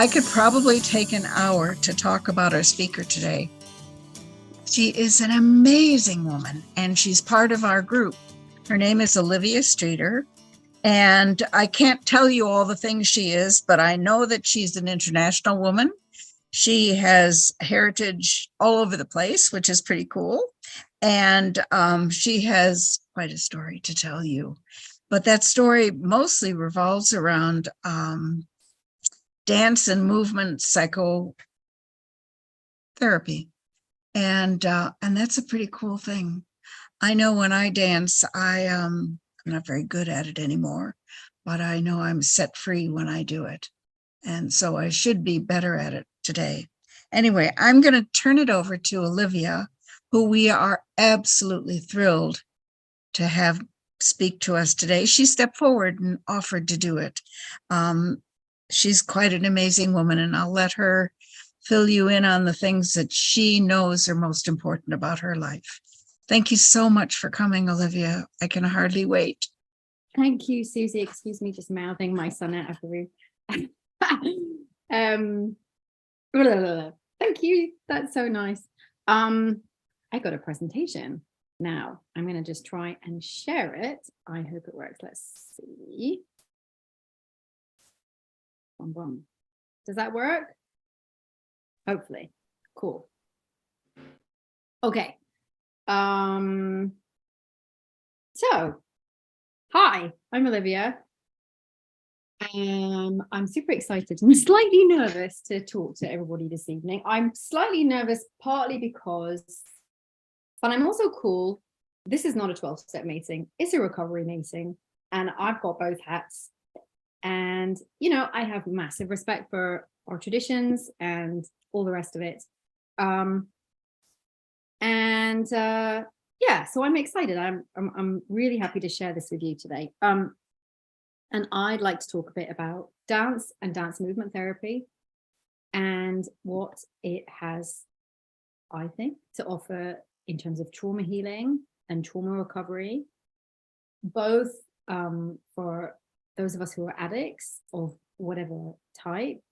I could probably take an hour to talk about our speaker today. She is an amazing woman, and she's part of our group. Her name is Olivia Streater, and I can't tell you all the things she is, but I know that she's an international woman. She has heritage all over the place, which is pretty cool. And she has quite a story to tell you. But that story mostly revolves around dance and movement psychotherapy. And that's a pretty cool thing. I know when I dance, I'm not very good at it anymore, but I know I'm set free when I do it. And so I should be better at it today. Anyway, I'm going to turn it over to Olivia, who we are absolutely thrilled to have speak to us today. She stepped forward and offered to do it. She's quite an amazing woman, and I'll let her fill you in on the things that she knows are most important about her life. Thank you so much for coming, Olivia. I can hardly wait. Thank you, Susie. Excuse me, just mouthing my son out of the room. Thank you. That's so nice. I got a presentation. Now I'm going to just try and share it. I hope it works. Let's see. Boom, boom. Does that work? Hopefully. Cool. Okay. So, hi, I'm Olivia. I'm super excited and slightly nervous to talk to everybody this evening. I'm slightly nervous partly because, but I'm also cool. This is not a 12-step meeting. It's a recovery meeting, and I've got both hats. And, you know, I have massive respect for our traditions and all the rest of it. Yeah, so I'm excited. I'm really happy to share this with you today. And I'd like to talk a bit about dance and dance movement therapy and what it has, I think, to offer in terms of trauma healing and trauma recovery, both for those of us who are addicts of whatever type,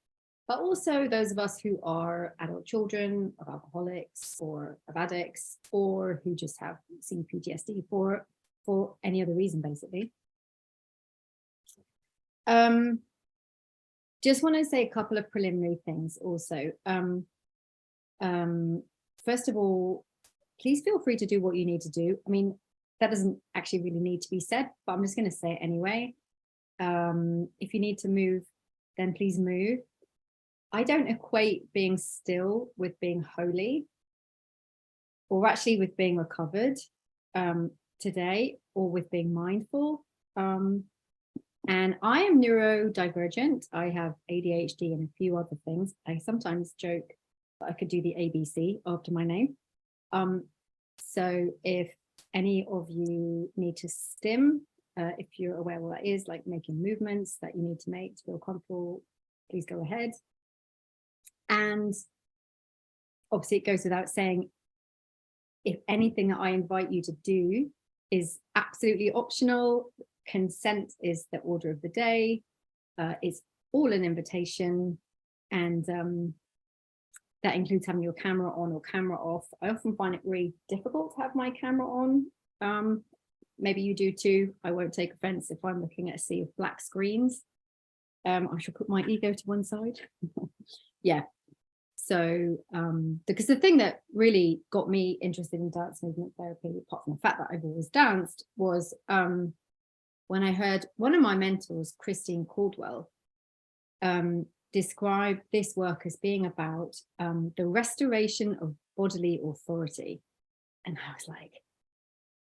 but also those of us who are adult children of alcoholics or of addicts, or who just have c-PTSD for any other reason, basically. Just want to say a couple of preliminary things also. First of all, please feel free to do what you need to do. I mean, that doesn't actually really need to be said, but I'm just going to say it anyway. If you need to move, then please move. I don't equate being still with being holy, or actually with being recovered today, or with being mindful. And I am neurodivergent. I have ADHD and a few other things. I sometimes joke that I could do the ABC after my name. So if any of you need to stim, if you're aware what that is, like making movements that you need to make to feel comfortable, please go ahead. And obviously it goes without saying, if anything that I invite you to do is absolutely optional, consent is the order of the day. It's all an invitation, and that includes having your camera on or camera off. I often find it really difficult to have my camera on. Maybe you do too. I won't take offense if I'm looking at a sea of black screens. I shall put my ego to one side. Yeah. So, because the thing that really got me interested in dance movement therapy, apart from the fact that I've always danced, was when I heard one of my mentors, Christine Caldwell, describe this work as being about the restoration of bodily authority. And I was like,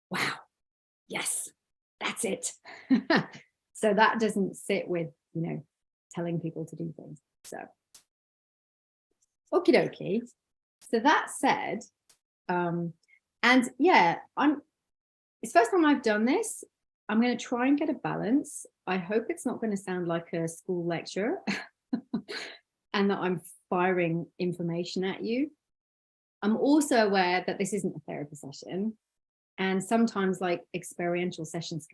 wow, yes, that's it. So that doesn't sit with, you know, telling people to do things. So, okie dokie. So that said, and yeah, it's the first time I've done this. I'm going to try and get a balance. I hope it's not going to sound like a school lecture and that I'm firing information at you. I'm also aware that this isn't a therapy session. And sometimes like experiential sessions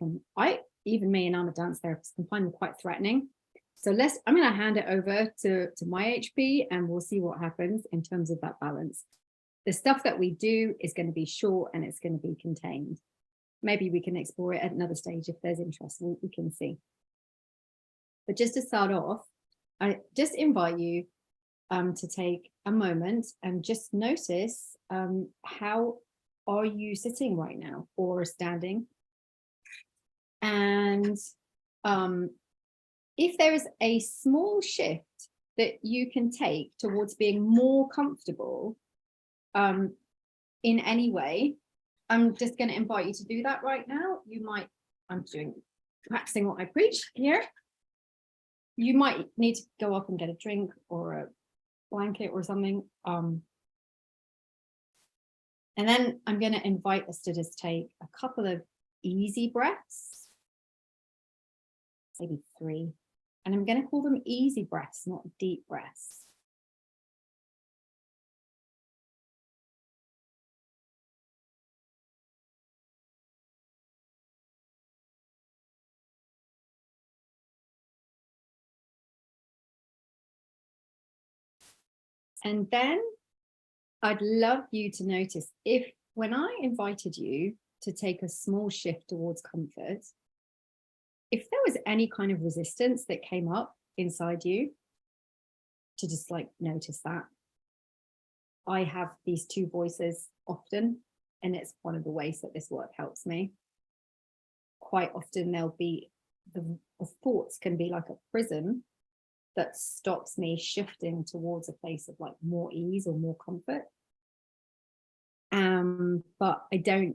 even me, and I'm a dance therapist, can find them quite threatening. So I'm going to hand it over to my HP, and we'll see what happens in terms of that balance. The stuff that we do is going to be short and it's going to be contained. Maybe we can explore it at another stage if there's interest, we can see. But just to start off, I just invite you to take a moment and just notice how are you sitting right now or standing? And if there is a small shift that you can take towards being more comfortable in any way, I'm just going to invite you to do that right now. You might, I'm practicing what I preach here. You might need to go up and get a drink or a blanket or something. And then I'm going to invite us to just take a couple of easy breaths, maybe 3. And I'm going to call them easy breaths, not deep breaths. And then I'd love you to notice if when I invited you to take a small shift towards comfort, if there was any kind of resistance that came up inside you, to just like notice that. I have these 2 voices often, and it's one of the ways that this work helps me. Quite often there'll be the thoughts can be like a prison that stops me shifting towards a place of like more ease or more comfort. But I don't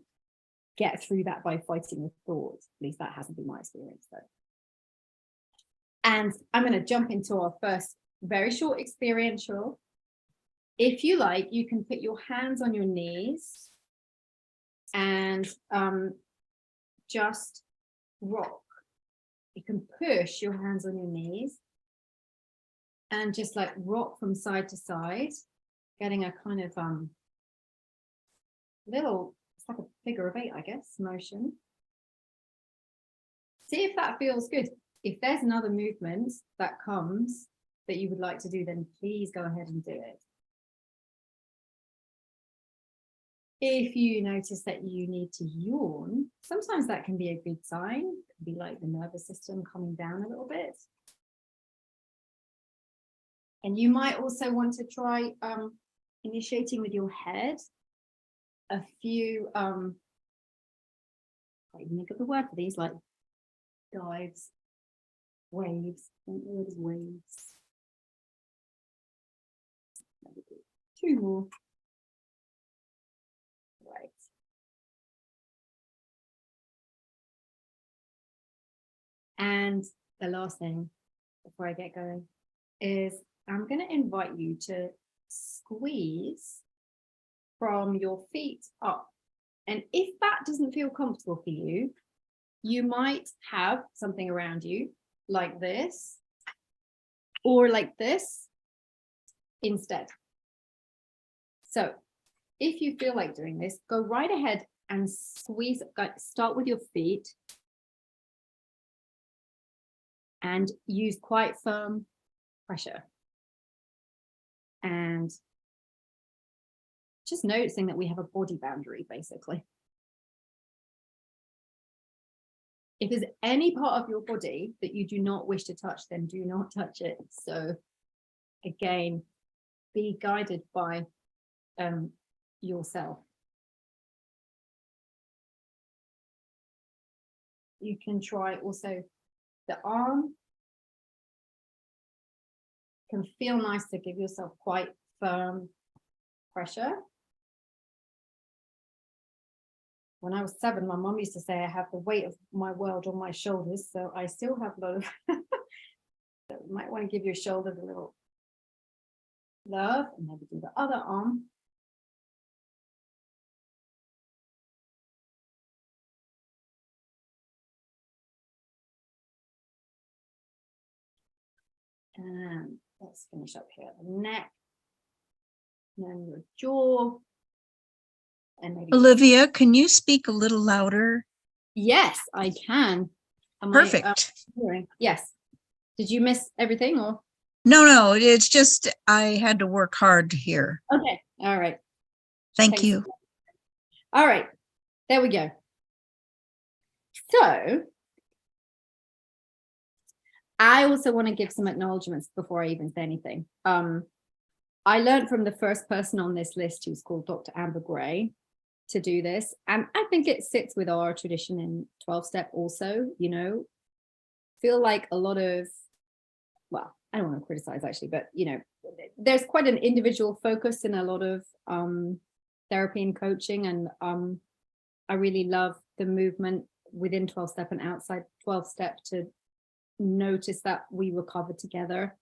get through that by fighting with thoughts. At least that hasn't been my experience though. And I'm going to jump into our first very short experiential. If you like, you can put your hands on your knees and just rock. You can push your hands on your knees and just like rock from side to side, getting a kind of little, it's like a figure of 8, I guess, motion. See if that feels good. If there's another movement that comes that you would like to do, then please go ahead and do it. If you notice that you need to yawn, sometimes that can be a good sign. It can be like the nervous system coming down a little bit. And you might also want to try initiating with your head a few, I can make up the word for these, like dives, waves. I think the word is waves. 2 more. Right. And the last thing before I get going is I'm going to invite you to squeeze from your feet up. And if that doesn't feel comfortable for you, you might have something around you like this or like this instead. So if you feel like doing this, go right ahead and squeeze, start with your feet and use quite firm pressure. And just noticing that we have a body boundary, basically. If there's any part of your body that you do not wish to touch, then do not touch it. So again, be guided by yourself. You can try also the arm. Can feel nice to give yourself quite firm pressure. When I was 7, my mom used to say I have the weight of my world on my shoulders, so I still have a lot of so you might want to give your shoulders a little love, and maybe do the other arm. And let's finish up here at the neck, and then your jaw. And maybe Olivia, can you speak a little louder? yes, I can. Perfect. Yes. Did you miss everything or? No, it's just I had to work hard here. Okay, all right. Thank Thanks. you. All right, there we go. So I also want to give some acknowledgements before I even say anything. I learned from the first person on this list, who's called Dr. Amber Gray, to do this. And I think it sits with our tradition in 12-step also, you know, feel like a lot of, well, I don't want to criticize actually, but, you know, there's quite an individual focus in a lot of therapy and coaching. And I really love the movement within 12-step and outside 12-step to notice that we recover together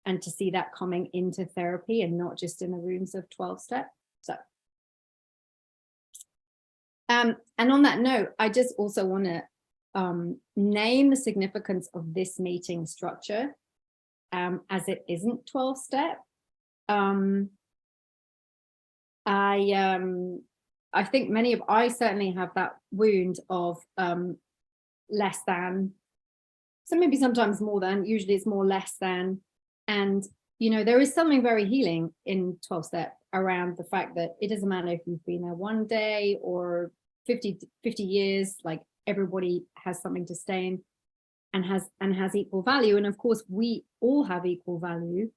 and to see that coming into therapy and not just in the rooms of 12-step. So, and on that note, I just also want to name the significance of this meeting structure as it isn't 12-step. I think I certainly have that wound of less than, so maybe sometimes more than, usually it's more less than. And, you know, there is something very healing in 12-step around the fact that it doesn't matter if you've been there one day or 50 years, like everybody has something to stay in and has equal value. And of course, we all have equal value.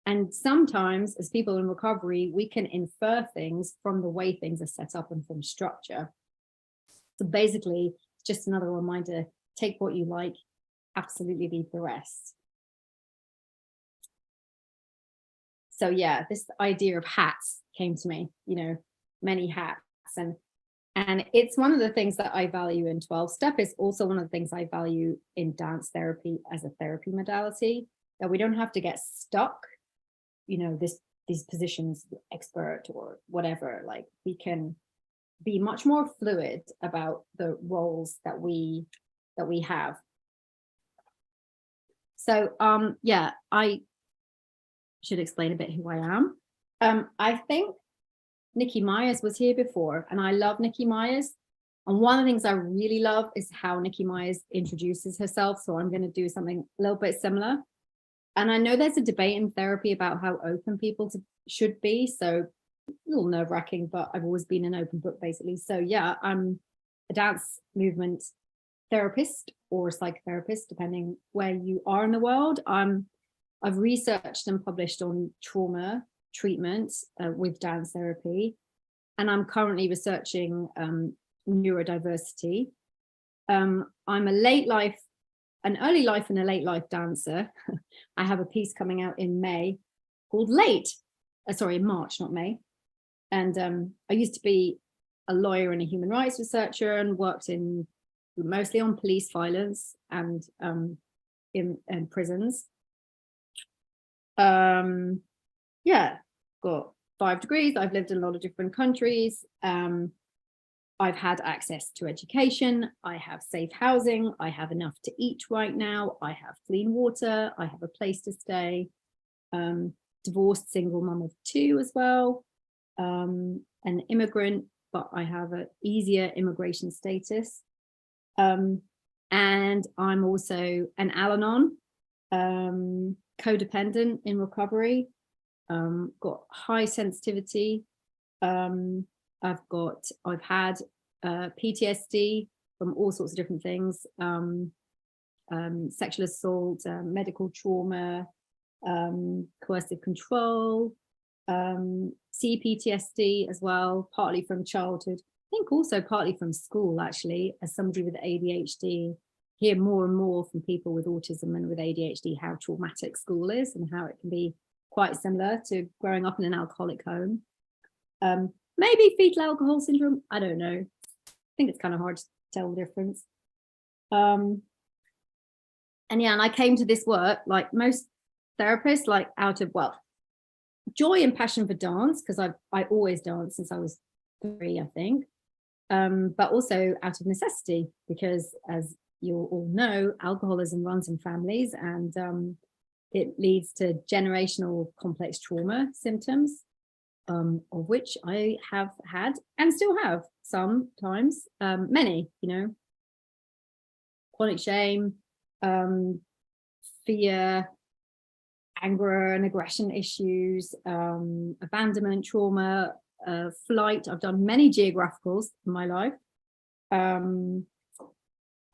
And sometimes as people in recovery, we can infer things from the way things are set up and from structure. So basically, it's just another reminder, take what you like, absolutely leave the rest. So yeah, this idea of hats came to me, you know, many hats. And it's one of the things that I value in 12-step. It's also one of the things I value in dance therapy as a therapy modality, that we don't have to get stuck, you know, these positions, expert or whatever. Like we can be much more fluid about the roles that we have. So yeah, I should explain a bit who I am. I think Nikki Myers was here before, and I love Nikki Myers. And one of the things I really love is how Nikki Myers introduces herself. So I'm going to do something a little bit similar. And I know there's a debate in therapy about how open people should be. So a little nerve-wracking, but I've always been an open book, basically. So yeah, I'm a dance movement therapist or psychotherapist, depending where you are in the world. I've researched and published on trauma treatment with dance therapy, and I'm currently researching neurodiversity. I'm an early life and a late life dancer. I have a piece coming out in May called Late. Sorry, March, not May. And I used to be a lawyer and a human rights researcher and worked mostly on police violence and in prisons. Yeah, got 5 degrees. I've lived in a lot of different countries. I've had access to education. I have safe housing. I have enough to eat right now. I have clean water. I have a place to stay. Divorced single mum of 2 as well. An immigrant, but I have an easier immigration status. And I'm also an Al-Anon, codependent in recovery. Got high sensitivity. I've had PTSD from all sorts of different things, sexual assault, medical trauma, coercive control, c-PTSD as well, partly from childhood. I think also partly from school, actually, as somebody with ADHD, hear more and more from people with autism and with ADHD how traumatic school is and how it can be quite similar to growing up in an alcoholic home. Maybe fetal alcohol syndrome, I don't know. I think it's kind of hard to tell the difference. And yeah, and I came to this work like most therapists, like out of, well, joy and passion for dance, because I always danced since I was 3, I think. But also out of necessity, because as you all know, alcoholism runs in families, and it leads to generational complex trauma symptoms, of which I have had and still have sometimes, many, you know, chronic shame, fear, anger and aggression issues, abandonment, trauma, flight. I've done many geographicals in my life.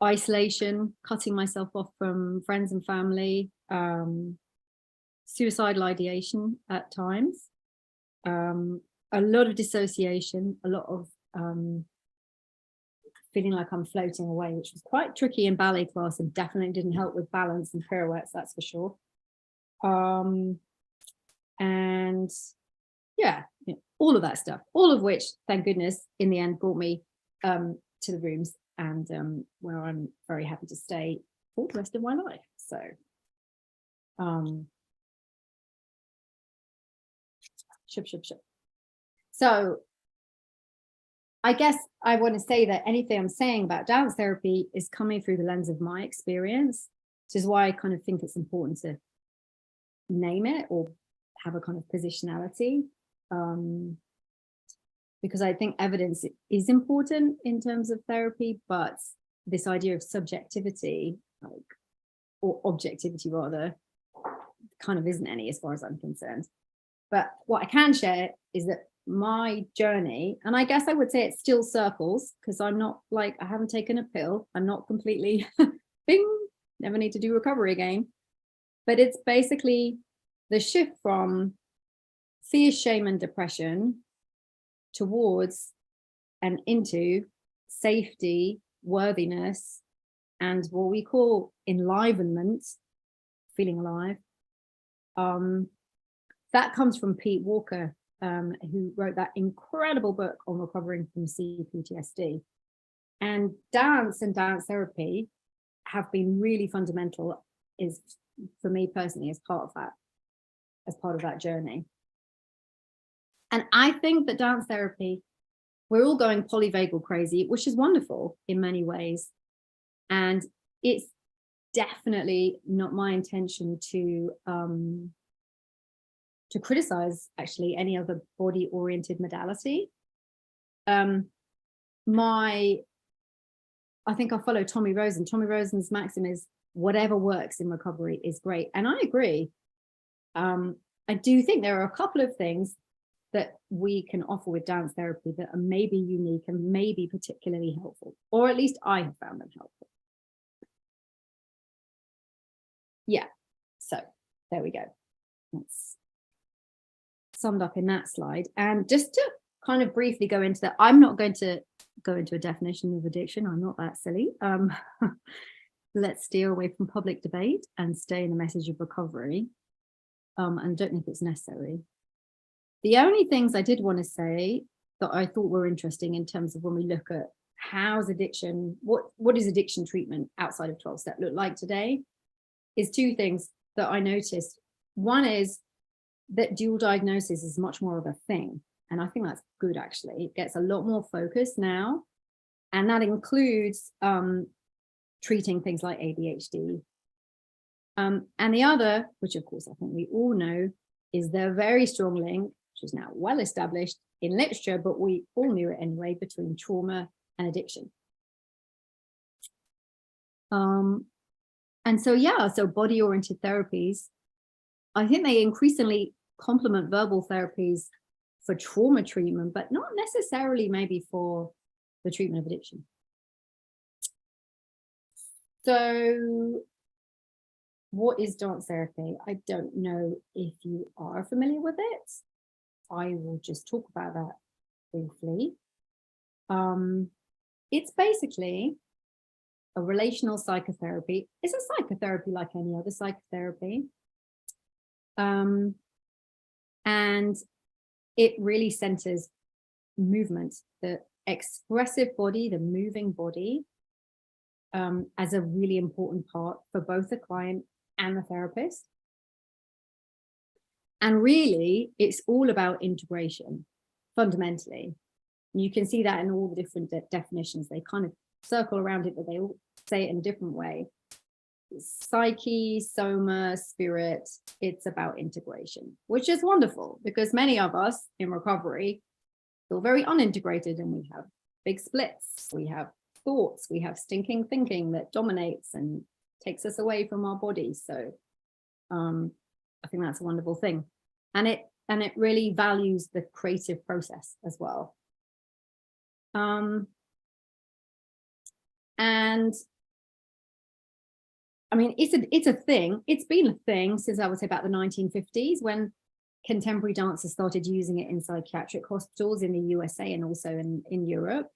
Isolation, cutting myself off from friends and family, suicidal ideation at times, a lot of dissociation, a lot of feeling like I'm floating away, which was quite tricky in ballet class and definitely didn't help with balance and pirouettes, that's for sure. And yeah, all of that stuff, all of which, thank goodness, in the end brought me to the rooms, and where I'm very happy to stay for the rest of my life. So so I guess I want to say that anything I'm saying about dance therapy is coming through the lens of my experience, which is why I kind of think it's important to name it or have a kind of positionality, because I think evidence is important in terms of therapy, but this idea of subjectivity, or objectivity rather, kind of isn't any as far as I'm concerned. But what I can share is that my journey, and I guess I would say it still circles, because I'm not like, I haven't taken a pill, I'm not completely bing, never need to do recovery again, but it's basically the shift from fear, shame and depression towards and into safety, worthiness, and what we call enlivenment, feeling alive. That comes from Pete Walker, who wrote that incredible book on recovering from c-PTSD. And dance and dance therapy have been really fundamental, is for me personally, as part of that journey. And I think that dance therapy, we're all going polyvagal crazy, which is wonderful in many ways. And it's definitely not my intention to criticize actually any other body-oriented modality. I think I follow Tommy Rosen. Tommy Rosen's maxim is whatever works in recovery is great. And I agree. I do think there are a couple of things that we can offer with dance therapy that are maybe unique and maybe particularly helpful, or at least I have found them helpful. Yeah, so there we go. That's summed up in that slide. And just to kind of briefly go into that, I'm not going to go into a definition of addiction. I'm not that silly. Let's steer away from public debate and stay in the message of recovery. And don't think it's necessary. The only things I did want to say that I thought were interesting in terms of when we look at how's addiction, what is addiction treatment outside of 12-step look like today, is two things that I noticed. One is that dual diagnosis is much more of a thing. And I think that's good, actually. It gets a lot more focus now. And that includes treating things like ADHD. And the other, which of course I think we all know, is the very strong link, which is now well established in literature, but we all knew it anyway, between trauma and addiction. And so, yeah, so body-oriented therapies, I think they increasingly complement verbal therapies for trauma treatment, but not necessarily maybe for the treatment of addiction. So what is dance therapy? I don't know if you are familiar with it. I will just talk about that briefly. It's basically a relational psychotherapy. It's a psychotherapy like any other psychotherapy. And it really centers movement, the expressive body, the moving body, as a really important part for both the client and the therapist. And really, it's all about integration, fundamentally. You can see that in all the different definitions. They kind of circle around it, but they all say it in a different way. Psyche, soma, spirit, it's about integration, which is wonderful because many of us in recovery feel very unintegrated, and we have big splits. We have thoughts, we have stinking thinking that dominates and takes us away from our bodies. So I think that's a wonderful thing. And it really values the creative process as well. And I mean, it's a thing. It's been a thing since, I would say, about the 1950s, when contemporary dancers started using it in psychiatric hospitals in the USA and also in Europe.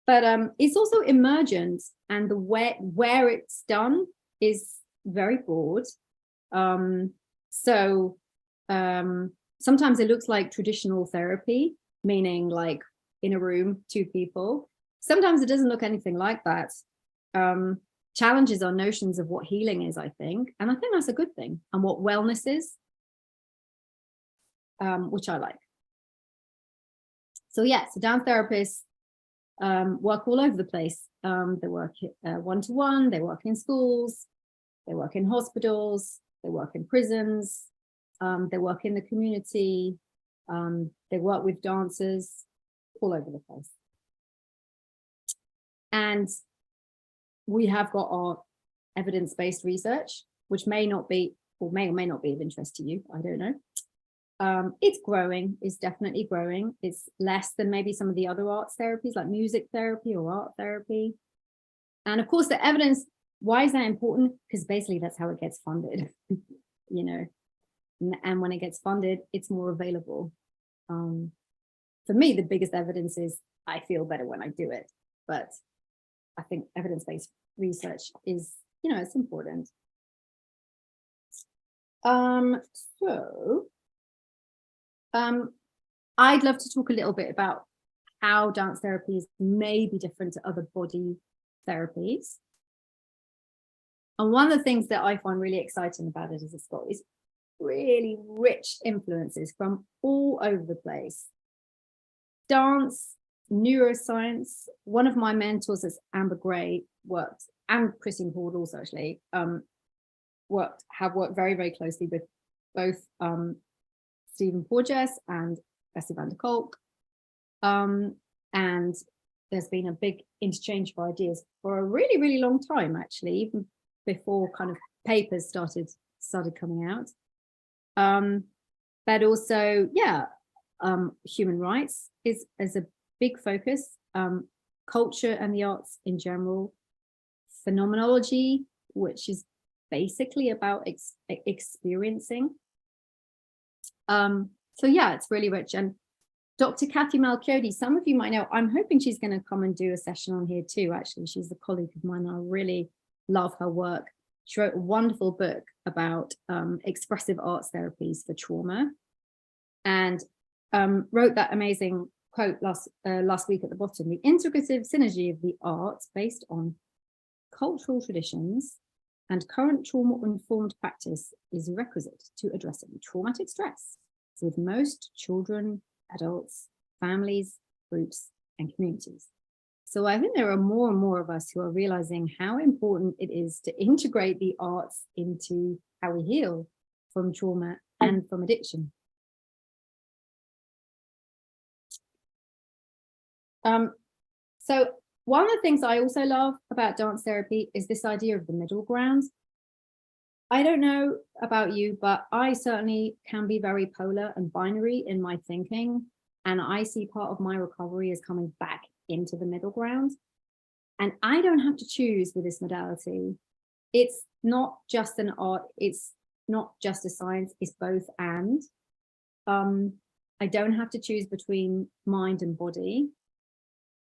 But it's also emergent, and the where it's done is very broad. Sometimes it looks like traditional therapy, meaning like in a room, 2 people. Sometimes it doesn't look anything like that. Challenges our notions of what healing is, I think. And I think that's a good thing. And what wellness is, which I like. So yeah, so dance therapists work all over the place. They work one-to-one, they work in schools, they work in hospitals, they work in prisons, they work in the community, they work with dancers all over the place. And we have got our evidence-based research, which may or may not be of interest to you. I don't know. It's growing, it's definitely growing. It's less than maybe some of the other arts therapies like music therapy or art therapy. And of course, the evidence, why is that important? Because basically that's how it gets funded, you know, and when it gets funded, it's more available. For me, the biggest evidence is I feel better when I do it, but I think evidence-based research is, you know, it's important. I'd love to talk a little bit about how dance therapies may be different to other body therapies. And one of the things that I find really exciting about it is it's got these really rich influences from all over the place. Dance, neuroscience. One of my mentors is Amber Gray, worked, and Christine Hord also actually, have worked very, very closely with both Stephen Porges and Bessie van der Kolk. And there's been a big interchange of ideas for a really, really long time, actually, even before kind of papers started coming out. But also, yeah, human rights is a big focus, culture and the arts in general, phenomenology, which is basically about experiencing. So yeah, it's really rich. And Dr. Kathy Malchiodi, some of you might know, I'm hoping she's going to come and do a session on here too, actually. She's a colleague of mine. I really love her work. She wrote a wonderful book about expressive arts therapies for trauma, and wrote that amazing quote last week at the bottom: the integrative synergy of the arts based on cultural traditions and current trauma-informed practice is requisite to addressing traumatic stress with most children, adults, families, groups, and communities. So I think there are more and more of us who are realizing how important it is to integrate the arts into how we heal from trauma and from addiction. So one of the things I also love about dance therapy is this idea of the middle ground. I don't know about you, but I certainly can be very polar and binary in my thinking. And I see part of my recovery as coming back into the middle ground. And I don't have to choose with this modality. It's not just an art, it's not just a science, it's both and. I don't have to choose between mind and body.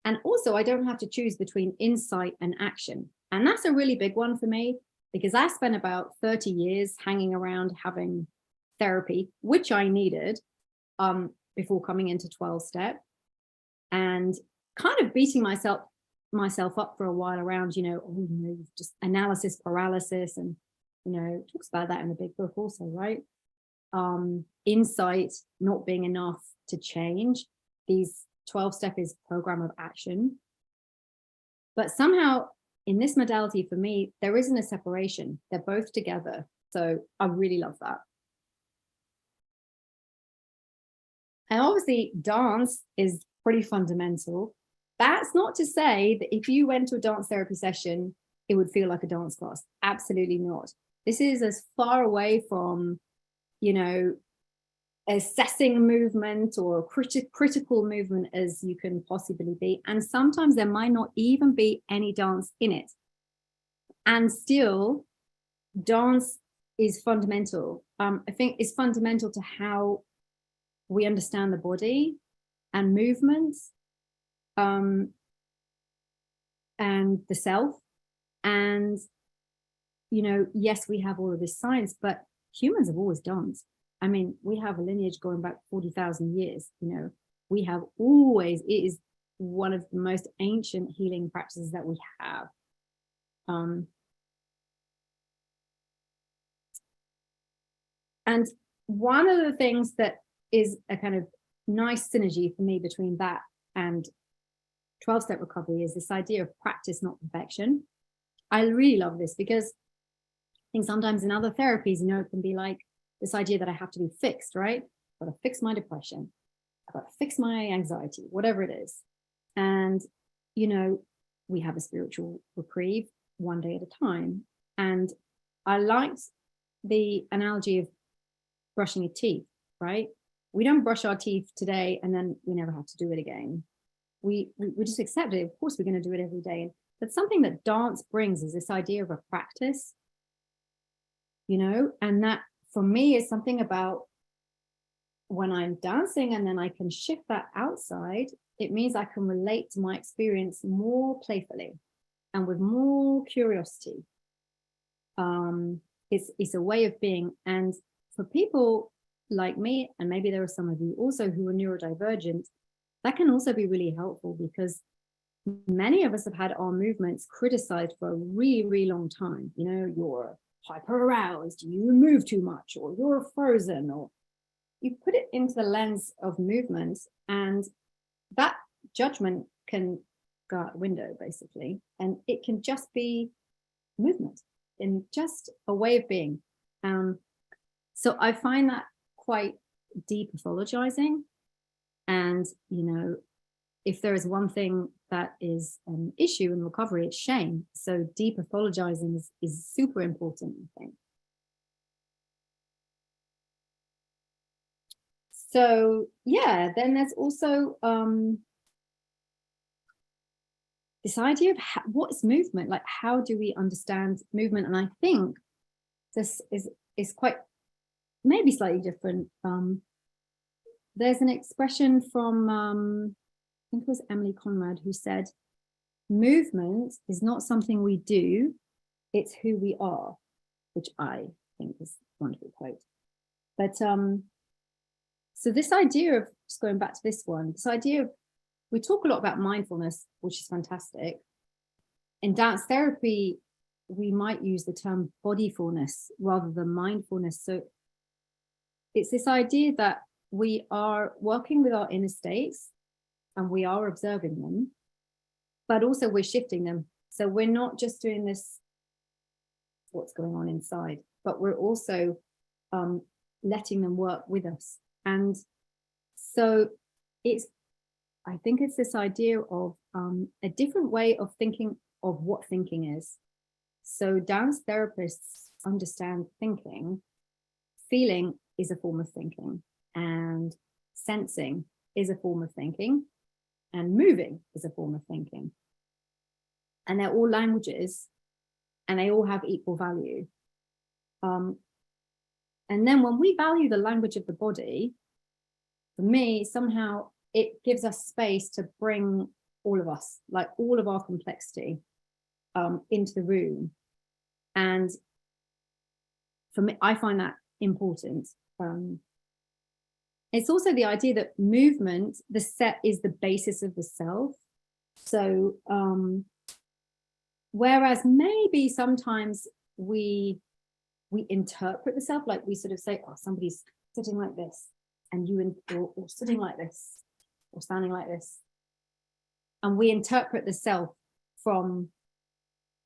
And also I don't have to choose between insight and action. And that's a really big one for me, because I spent about 30 years hanging around having therapy, which I needed before coming into 12-step, and kind of beating myself up for a while around, just analysis paralysis, and, talks about that in the big book also, right? Insight not being enough to change. These 12-step is program of action. But somehow in this modality, for me, there isn't a separation. They're both together. So I really love that. And obviously dance is pretty fundamental. That's not to say that if you went to a dance therapy session it would feel like a dance class. Absolutely not. This is as far away from, you know, assessing movement or critical movement as you can possibly be. And sometimes there might not even be any dance in it. And still, dance is fundamental. I think it's fundamental to how we understand the body and movements, and the self. And, you know, yes, we have all of this science, but humans have always danced. I mean, we have a lineage going back 40,000 years. You know, we have always, it is one of the most ancient healing practices that we have. And one of the things that is a kind of nice synergy for me between that and 12-step recovery is this idea of practice, not perfection. I really love this because I think sometimes in other therapies, you know, it can be like this idea that I have to be fixed, right? I've got to fix my depression. I've got to fix my anxiety, whatever it is. And, you know, we have a spiritual reprieve one day at a time. And I liked the analogy of brushing your teeth, right? We don't brush our teeth today and then we never have to do it again. We just accept it. Of course, we're going to do it every day. But something that dance brings is this idea of a practice, you know, and that for me is something about when I'm dancing and then I can shift that outside, it means I can relate to my experience more playfully and with more curiosity. It's a way of being. And for people like me, and maybe there are some of you also who are neurodivergent, that can also be really helpful because many of us have had our movements criticized for a really, really long time. You know, you're hyper aroused, you move too much, or you're frozen, or you put it into the lens of movement, and that judgment can go out the window, basically. And it can just be movement and just a way of being. So I find that quite depathologizing. And, you know, if there is one thing that is an issue in recovery, it's shame. So depathologizing is super important, I think. So yeah, then there's also this idea of what is movement? Like, how do we understand movement? And I think this is quite, maybe slightly different. There's an expression from, I think it was Emily Conrad, who said, movement is not something we do, it's who we are, which I think is a wonderful quote. But so this idea of, just going back to this one, this idea of, we talk a lot about mindfulness, which is fantastic. In dance therapy, we might use the term bodyfulness rather than mindfulness. So it's this idea that we are working with our inner states and we are observing them, but also we're shifting them. So we're not just doing this, what's going on inside, but we're also letting them work with us. And so I think it's this idea of a different way of thinking of what thinking is. So dance therapists understand thinking. Feeling is a form of thinking, and sensing is a form of thinking, and moving is a form of thinking. And they're all languages, and they all have equal value. And then when we value the language of the body, for me, somehow it gives us space to bring all of us, like all of our complexity, into the room. And for me, I find that important. It's also the idea that movement, the set, is the basis of the self. So whereas maybe sometimes we interpret the self, like we sort of say, oh, somebody's sitting like this, and you or sitting like this, or standing like this, and we interpret the self from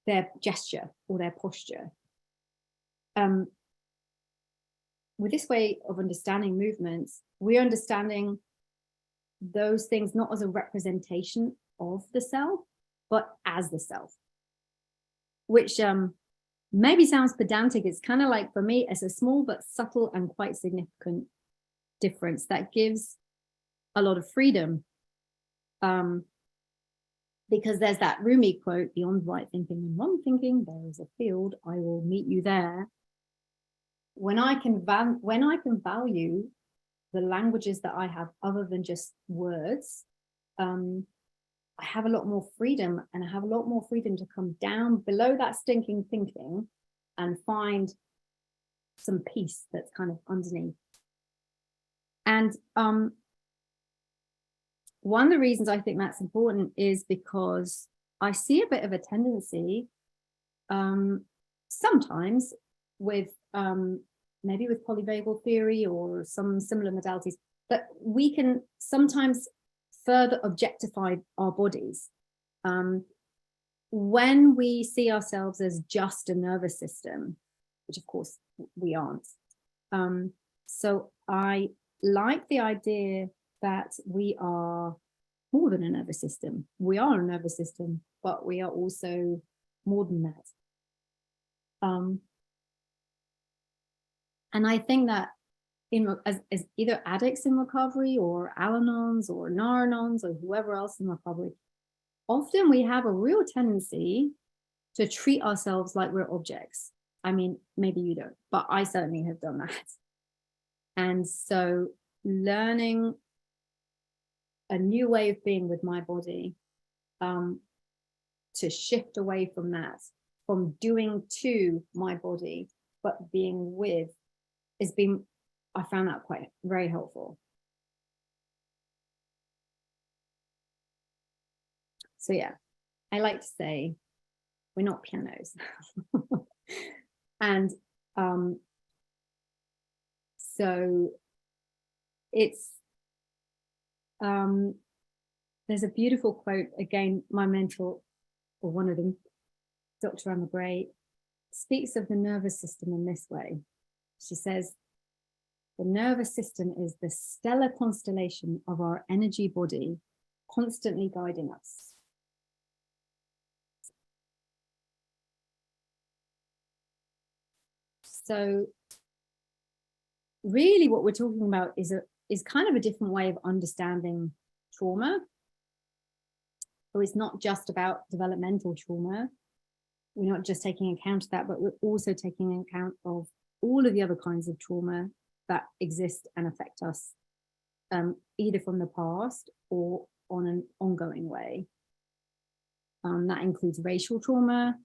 their gesture or their posture. With this way of understanding movements, we're understanding those things not as a representation of the self, but as the self. which maybe sounds pedantic. It's kind of like, for me, it's a small but subtle and quite significant difference that gives a lot of freedom. Because there's that Rumi quote, beyond right thinking and wrong thinking, there is a field, I will meet you there. When I can value the languages that I have other than just words, I have a lot more freedom, and I have a lot more freedom to come down below that stinking thinking and find some peace that's kind of underneath. And one of the reasons I think that's important is because I see a bit of a tendency sometimes with maybe with polyvagal theory or some similar modalities, that we can sometimes further objectify our bodies when we see ourselves as just a nervous system, which of course we aren't. So I like the idea that we are more than a nervous system. We are a nervous system, but we are also more than that. And I think that as either addicts in recovery or Al-Anons or Nar-Anons or whoever else in recovery, often we have a real tendency to treat ourselves like we're objects. I mean, maybe you don't, but I certainly have done that. And so learning a new way of being with my body, to shift away from that, from doing to my body, but being with, has been, I found that quite very helpful. So yeah, I like to say we're not pianos. And so it's there's a beautiful quote, again, my mentor, or one of them, Dr. Emma Gray, speaks of the nervous system in this way. She says, the nervous system is the stellar constellation of our energy body, constantly guiding us. So really what we're talking about is kind of a different way of understanding trauma. So it's not just about developmental trauma. We're not just taking account of that, but we're also taking account of all of the other kinds of trauma that exist and affect us, either from the past or on an ongoing way. That includes racial trauma,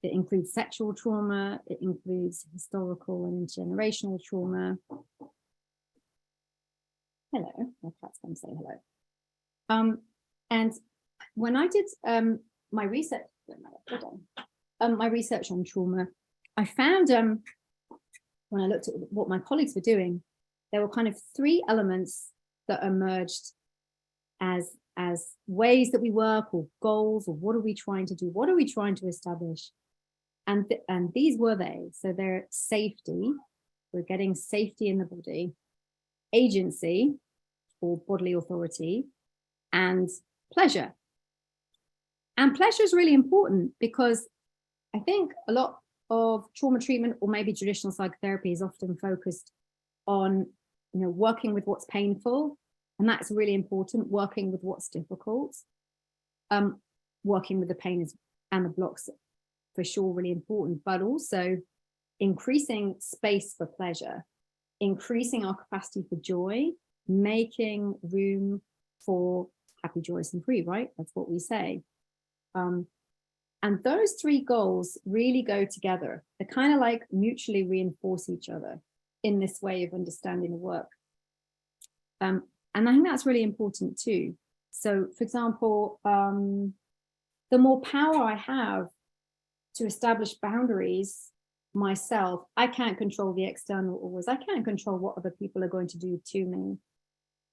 it includes sexual trauma, it includes historical and intergenerational trauma. Hello, my cat's going to say hello. And when I did my research, my research on trauma, I found when I looked at what my colleagues were doing, there were kind of three elements that emerged as ways that we work, or goals, or what are we trying to do? What are we trying to establish? And these were they. So they're safety, we're getting safety in the body, agency, or bodily authority, and pleasure. And pleasure is really important because I think a lot of trauma treatment, or maybe traditional psychotherapy, is often focused on, you know, working with what's painful, and that's really important. Working with what's difficult, working with the pain and the blocks, for sure, really important, but also increasing space for pleasure, increasing our capacity for joy, making room for happy, joyous, and free, right? That's what we say. And those three goals really go together. They kind of like mutually reinforce each other in this way of understanding the work. And I think that's really important too. So, for example, the more power I have to establish boundaries myself, I can't control the external always. I can't control what other people are going to do to me,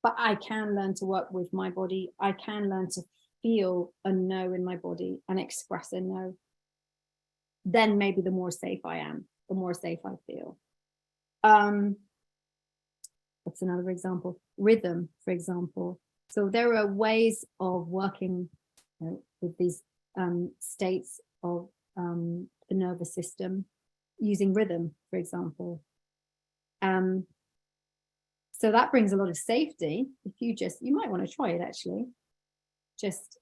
but I can learn to work with my body. I can learn to feel a no in my body and express a no. Then maybe the more safe I am, the more safe I feel. What's another example? Rhythm, for example. So there are ways of working, you know, with these states of the nervous system using rhythm, for example. So that brings a lot of safety. If you might want to try it actually. Just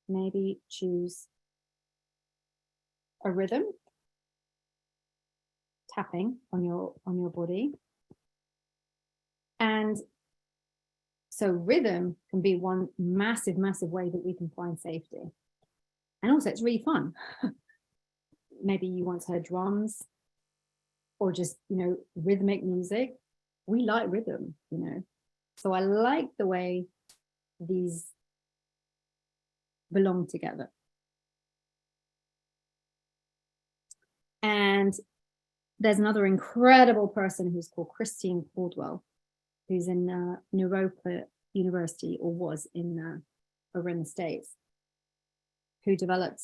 maybe choose a rhythm, tapping on your body. And so rhythm can be one massive way that we can find safety. And also it's really fun. Maybe you once heard drums or just, rhythmic music. We like rhythm, So I like the way these belong together. And there's another incredible person who's called Christine Caldwell, who's in Europa University, or was in over in the States, who developed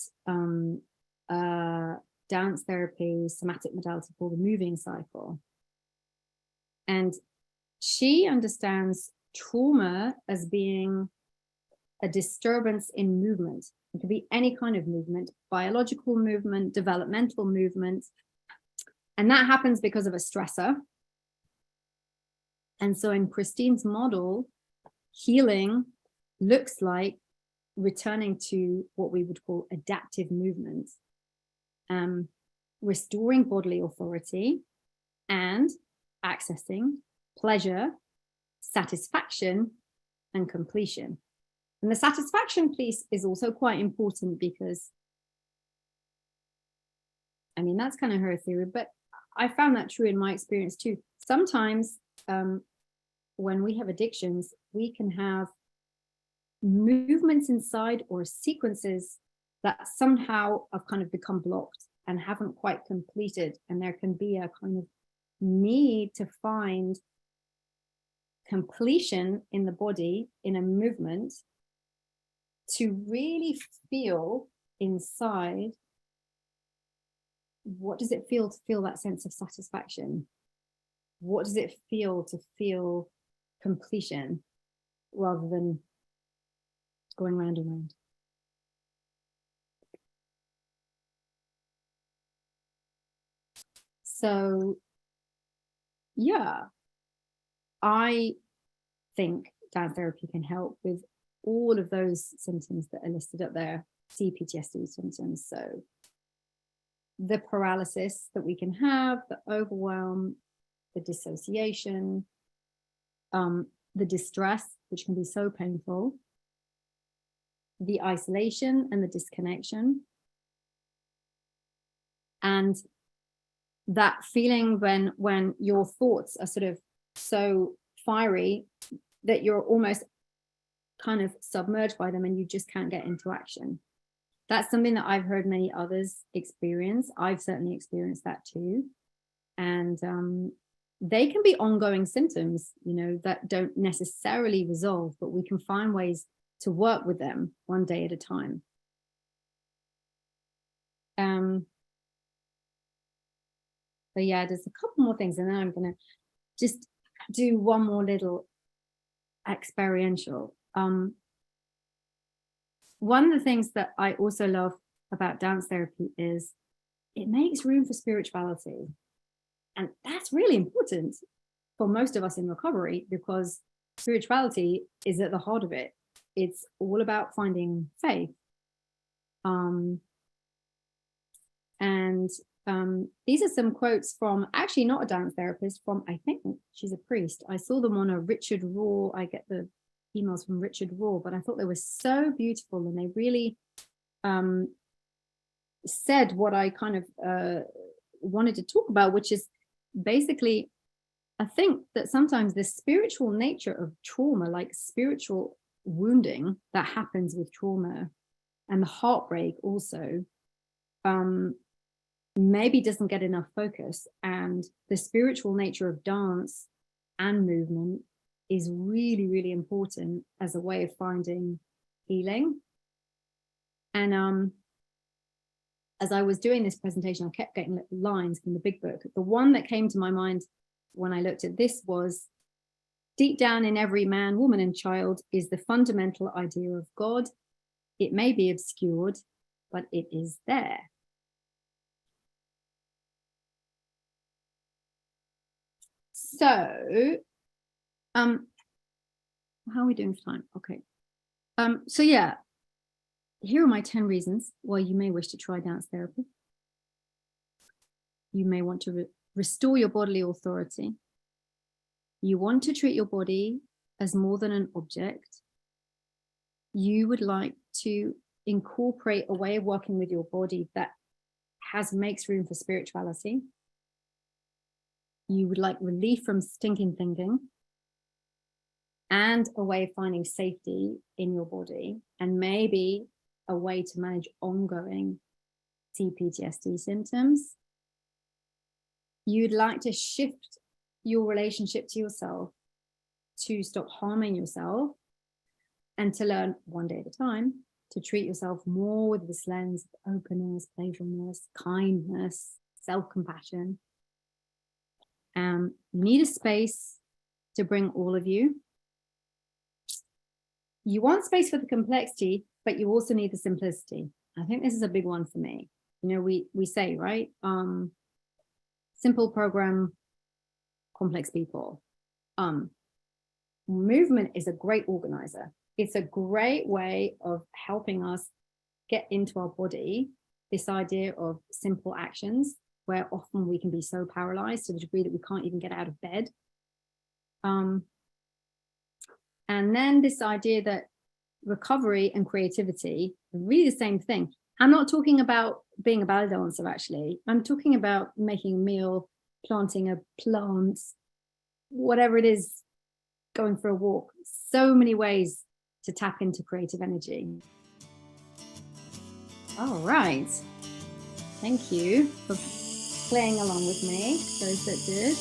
dance therapy, somatic modality called the moving cycle. And she understands trauma as being a disturbance in movement. It could be any kind of movement, biological movement, developmental movement. And that happens because of a stressor. And so in Christine's model, healing looks like returning to what we would call adaptive movement, restoring bodily authority and accessing pleasure, satisfaction, and completion. And the satisfaction piece is also quite important because, that's kind of her theory, but I found that true in my experience too. Sometimes when we have addictions, we can have movements inside or sequences that somehow have kind of become blocked and haven't quite completed. And there can be a kind of need to find completion in the body, in a movement, to really feel inside, what does it feel to feel that sense of satisfaction? What does it feel to feel completion rather than going round and round? So, yeah, I think dance therapy can help with all of those symptoms that are listed up there, c-PTSD symptoms. So the paralysis that we can have, the overwhelm, the dissociation, the distress, which can be so painful, the isolation and the disconnection, and that feeling when your thoughts are sort of so fiery that you're almost kind of submerged by them and you just can't get into action. That's something that I've heard many others experience. I've certainly experienced that too. And they can be ongoing symptoms, that don't necessarily resolve, but we can find ways to work with them one day at a time. But yeah, there's a couple more things, and then I'm going to just do one more little experiential. One of the things that I also love about dance therapy is it makes room for spirituality. And that's really important for most of us in recovery, because spirituality is at the heart of it. It's all about finding faith. These are some quotes from, actually not a dance therapist, from, I think she's a priest. I saw them on a Richard Raw. I get the emails from Richard Raw, but I thought they were so beautiful, and they really said what I kind of wanted to talk about, which is basically, I think that sometimes the spiritual nature of trauma, like spiritual wounding that happens with trauma, and the heartbreak also, maybe doesn't get enough focus. And the spiritual nature of dance and movement is really, really important as a way of finding healing. And as I was doing this presentation, I kept getting little lines from the big book. The one that came to my mind when I looked at this was, deep down in every man, woman, and child is the fundamental idea of God, It may be obscured, but it is there. So, how are we doing for time? Okay. So yeah, here are my 10 reasons why you may wish to try dance therapy. You may want to restore your bodily authority. You want to treat your body as more than an object. You would like to incorporate a way of working with your body that makes room for spirituality. You would like relief from stinking thinking and a way of finding safety in your body, and maybe a way to manage ongoing c-PTSD symptoms. You'd like to shift your relationship to yourself to stop harming yourself and to learn one day at a time to treat yourself more with this lens of openness, playfulness, kindness, self-compassion. You need a space to bring all of you. You want space for the complexity, but you also need the simplicity. I think this is a big one for me. You know, we say, right? Simple program, complex people. Movement is a great organizer. It's a great way of helping us get into our body, this idea of simple actions, where often we can be so paralyzed to the degree that we can't even get out of bed. And then this idea that recovery and creativity are really the same thing. I'm not talking about being a ballet dancer, actually. I'm talking about making a meal, planting a plant, whatever it is, going for a walk. So many ways to tap into creative energy. All right. Thank you for playing along with me, those that did.